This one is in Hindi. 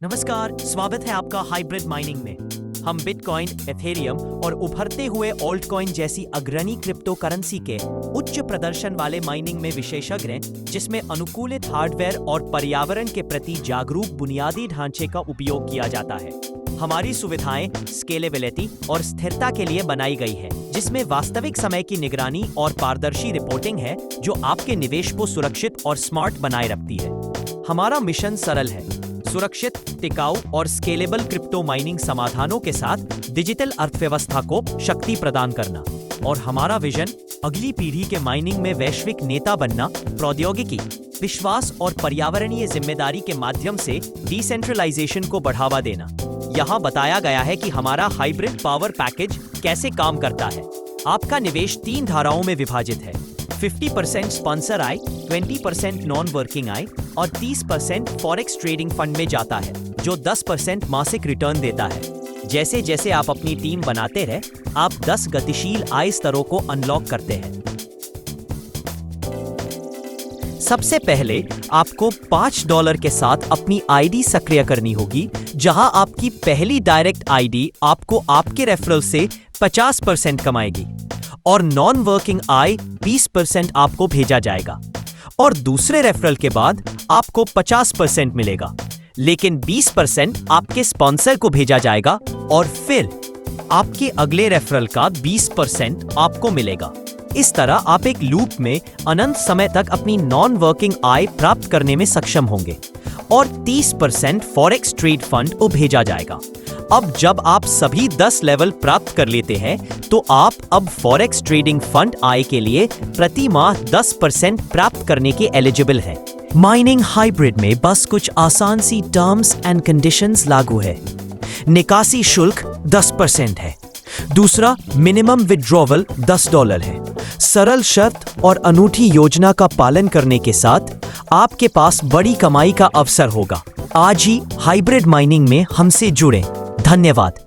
नमस्कार, स्वागत है आपका हाइब्रिड माइनिंग में। हम बिटकॉइन, एथेरियम और उभरते हुए ऑल्ट कॉइन जैसी अग्रणी क्रिप्टो करेंसी के उच्च प्रदर्शन वाले माइनिंग में विशेषज्ञ हैं, जिसमें अनुकूलित हार्डवेयर और पर्यावरण के प्रति जागरूक बुनियादी ढांचे का उपयोग किया जाता है। हमारी सुविधाएं स्केलेबिलिटी और स्थिरता के लिए बनाई गई है, जिसमें वास्तविक समय की निगरानी और पारदर्शी रिपोर्टिंग है, जो आपके निवेश को सुरक्षित और स्मार्ट बनाए रखती है। हमारा मिशन सरल है: सुरक्षित, टिकाऊ और स्केलेबल क्रिप्टो माइनिंग समाधानों के साथ डिजिटल अर्थव्यवस्था को शक्ति प्रदान करना। और हमारा विजन अगली पीढ़ी के माइनिंग में वैश्विक नेता बनना, प्रौद्योगिकी, विश्वास और पर्यावरणीय जिम्मेदारी के माध्यम से डिसेंट्रलाइजेशन को बढ़ावा देना। यहाँ बताया गया है कि हमारा हाइब्रिड पावर पैकेज कैसे काम करता है। आपका निवेश 3 धाराओं में विभाजित है: 50% स्पॉन्सर आय, 20% नॉन वर्किंग आय और 30% फॉरेक्स ट्रेडिंग फंड में जाता है, जो 10% मासिक रिटर्न देता है। जैसे जैसे आप अपनी टीम बनाते रहे, आप 10 गतिशील आय स्तरों को अनलॉक करते हैं। सबसे पहले आपको $5 के साथ अपनी आईडी सक्रिय करनी होगी, जहां आपकी पहली डायरेक्ट आईडी आपको आपके रेफरल से 50% कमाएगी और नॉन वर्किंग आय 20% आपको भेजा जाएगा। और दूसरे रेफरल के बाद आपको 50% मिलेगा, लेकिन 20% आपके स्पॉन्सर को भेजा जाएगा और फिर आपके अगले रेफरल का 20% आपको मिलेगा। इस तरह आप एक लूप में अनंत समय तक अपनी नॉन वर्किंग आय प्राप्त करने में सक्षम होंगे और 30% फॉरेक्स ट्रेड फंड को भेजा जाएगा। अब जब आप सभी 10 लेवल प्राप्त कर लेते हैं, तो आप अब फॉरेक्स ट्रेडिंग फंड आय के लिए प्रति माह 10% प्राप्त करने के एलिजिबल हैं। माइनिंग हाइब्रिड में बस कुछ आसान सी टर्म्स एंड कंडीशंस लागू है। निकासी शुल्क 10% है। दूसरा, मिनिमम विड्रॉवल $10 है। सरल शर्त और अनूठी योजना का पालन करने के साथ आपके पास बड़ी कमाई का अवसर होगा। आज ही हाइब्रिड माइनिंग में हमसे जुड़ें। धन्यवाद।